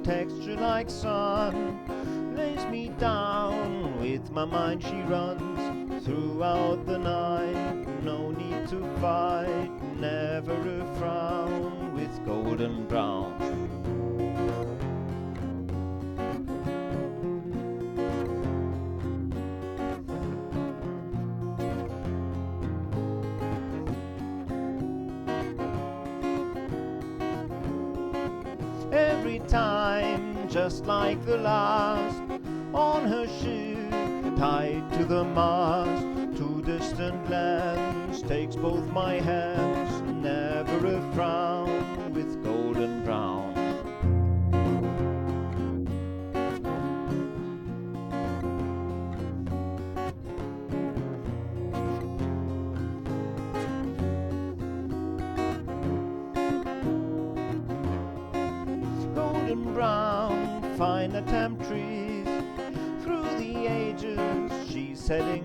texture like sun, lays me down, with my mind she runs throughout the night. No need to fight, never a frown, with golden brown. Every time, just like the last, on her shoe, tied to the mast, to distant lands, takes both my hands, never a frown, with golden brown. Golden brown, fine temptrees, through the ages she's heading